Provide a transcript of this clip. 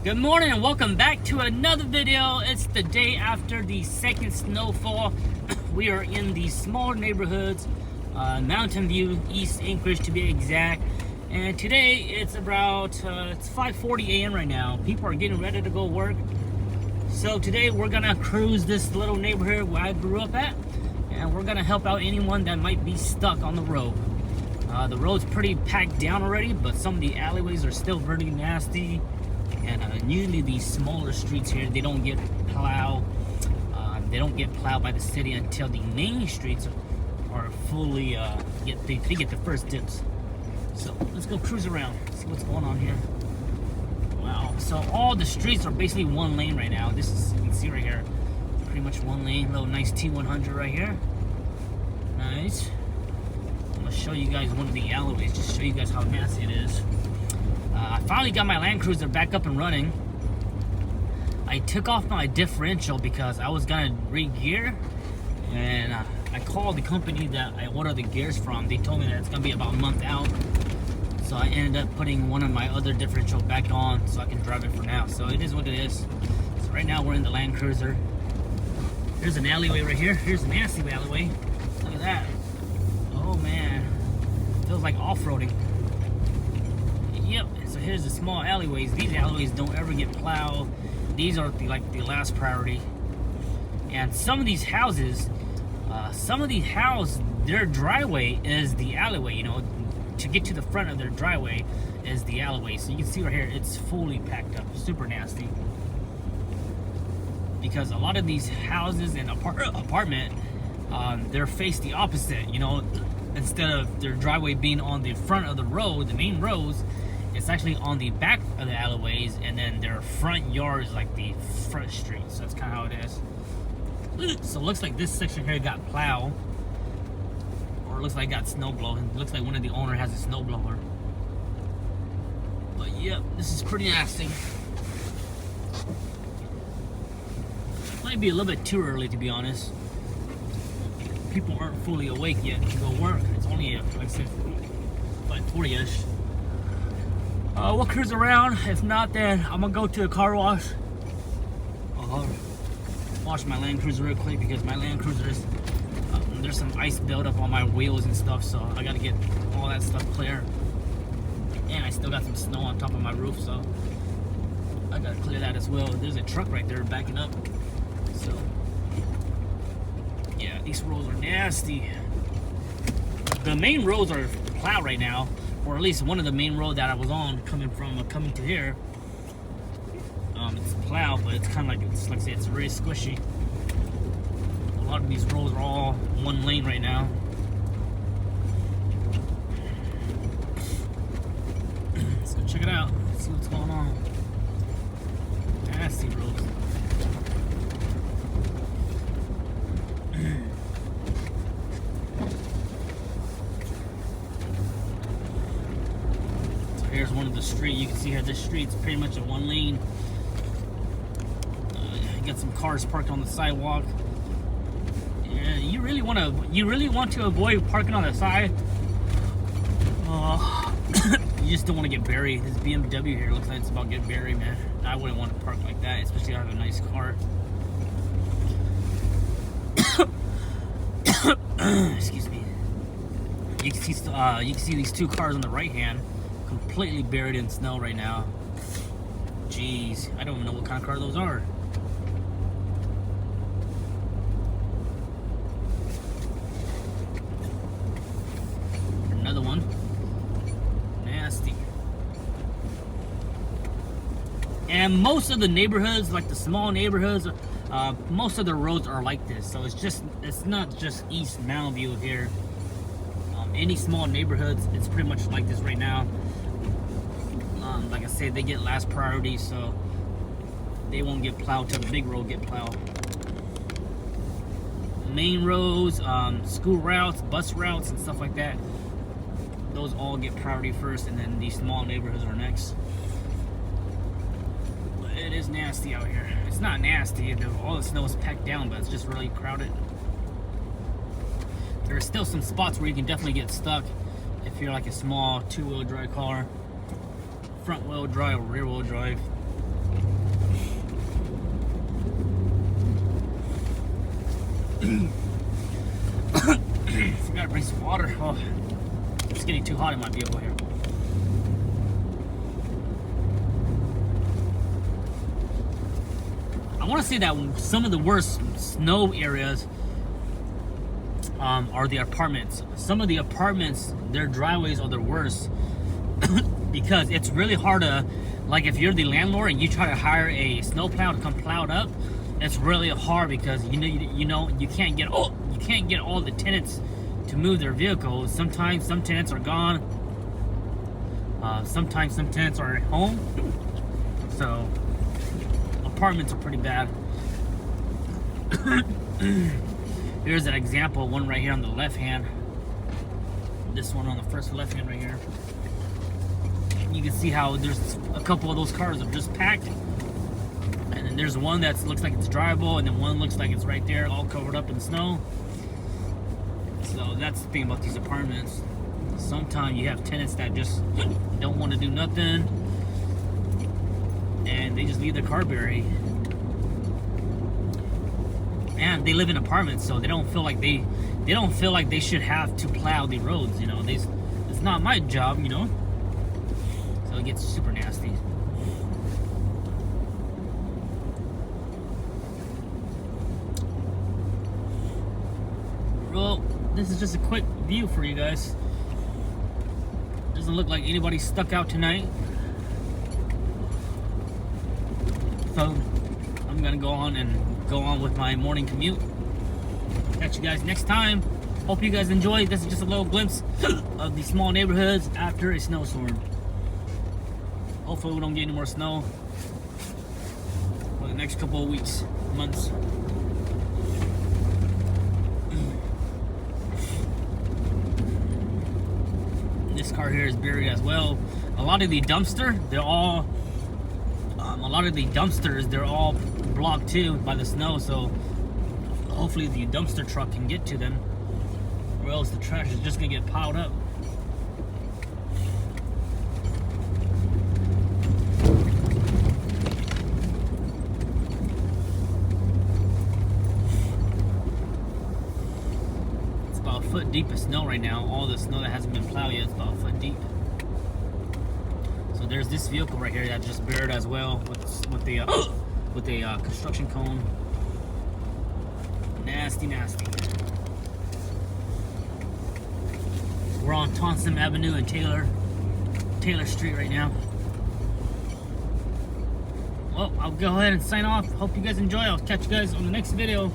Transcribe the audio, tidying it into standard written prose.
Good morning and welcome back to another video. It's the day after the second snowfall. We are in the small neighborhoods, Mountain View, East Anchorage to be exact. And today it's about, it's 5:40 a.m. right now. People are getting ready to go work. So today we're gonna cruise this little neighborhood where I grew up at. And we're gonna help out anyone that might be stuck on the road. The road's pretty packed down already, but some of the alleyways are still pretty nasty. And usually these smaller streets here, they don't get plowed. They don't get plowed by the city until the main streets are fully they get the first dips. So let's go cruise around, see what's going on here. Wow, so all the streets are basically one lane right now. This is, you can see right here, pretty much one lane. Little nice T100 right here. Nice. I'm gonna show you guys one of the alleyways, just show you guys how nasty it is. I finally got my Land Cruiser back up and running. I took off my differential because I was gonna re-gear, and I called the company that I ordered the gears from. They told me that it's gonna be about a month out, so I ended up putting one of my other differential back on so I can drive it for now. So it is what it is. So right now we're in the Land Cruiser. Here's an alleyway right here. Here's a nasty alleyway. Look at that. Oh man, feels like off-roading. Yep, so here's the small alleyways. These alleyways don't ever get plowed. These are the last priority. And some of these houses, their driveway is the alleyway, you know, to get to the front of their driveway is the alleyway. So you can see right here, it's fully packed up, super nasty. Because a lot of these houses and apartment, they're faced the opposite, you know, instead of their driveway being on the front of the road, the main roads, it's actually on the back of the alleyways, and then their front yard is like the front street. So that's kind of how it is. So it looks like this section here got plowed, or it looks like it got snow blown. It looks like one of the owner has a snow blower. But yep, this is pretty nasty. Might be a little bit too early, to be honest. People aren't fully awake yet to go work. It's only like I said, 5:40ish. We'll cruise around. If not, then I'm gonna go to a car wash. I'll wash my Land Cruiser real quick because my Land Cruiser is there's some ice buildup on my wheels and stuff, so I gotta get all that stuff clear. And I still got some snow on top of my roof, so I gotta clear that as well. There's a truck right there backing up, so yeah, these roads are nasty. The main roads are plowed right now, or at least one of the main road that I was on coming to here. It's plowed, but it's kind of like I say, it's very squishy. A lot of these roads are all one lane right now. Let's go check it out. See what's going on. Nasty roads. Here's one of the streets. You can see here this street's pretty much a one lane. You got some cars parked on the sidewalk. Yeah, you really want to avoid parking on the side. You just don't want to get buried. This BMW here looks like it's about to get buried, man. I wouldn't want to park like that, especially if I have a nice car. Excuse me. You can see these two cars on the right hand, completely buried in snow right now. Jeez, I don't know what kind of car those are. Another one. Nasty. And most of the neighborhoods, like the small neighborhoods, most of the roads are like this. So it's not just East Mountain View here. Any small neighborhoods, it's pretty much like this right now. Like I said, they get last priority, so they won't get plowed till the big road get plowed. Main roads, school routes, bus routes, and stuff like that, those all get priority first, and then these small neighborhoods are next. But it is nasty out here. It's not nasty, all the snow is packed down, but it's just really crowded. There are still some spots where you can definitely get stuck if you're like a small two-wheel drive car, front wheel drive or rear wheel drive. Forgot to bring some water. Oh, it's getting too hot in my vehicle here. I want to say that some of the worst snow areas are the apartments. Some of the apartments, their driveways are the worst because it's really hard to, like, if you're the landlord and you try to hire a snowplow to come plow it up, it's really hard because you can't get all the tenants to move their vehicles. Sometimes some tenants are gone. Sometimes some tenants are at home. So apartments are pretty bad. Here's an example, one right here on the left hand. This one on the first left hand right here. You can see how there's a couple of those cars are just packed. And then there's one that looks like it's drivable, and then one looks like it's right there all covered up in snow. So that's the thing about these apartments. Sometimes you have tenants that just don't want to do nothing, and they just leave their car buried. And they live in apartments, so they don't feel like they should have to plow the roads. You know, it's not my job. You know, so it gets super nasty. Well, this is just a quick view for you guys. Doesn't look like anybody stuck out tonight. So I'm gonna go on with my morning commute. Catch you guys next time. Hope you guys enjoy. This is just a little glimpse of the small neighborhoods after a snowstorm. Hopefully we don't get any more snow for the next couple of weeks, months. This car here is buried as well. A lot of the dumpsters, they're all blocked too by the snow, so hopefully the dumpster truck can get to them, or else the trash is just gonna get piled up. It's about a foot deep of snow right now. All the snow that hasn't been plowed yet is about a foot deep. So there's this vehicle right here that just buried as well with the construction cone. Nasty, nasty. We're on Thompson Avenue and Taylor Street right now. Well, I'll go ahead and sign off. Hope you guys enjoy. I'll catch you guys on the next video.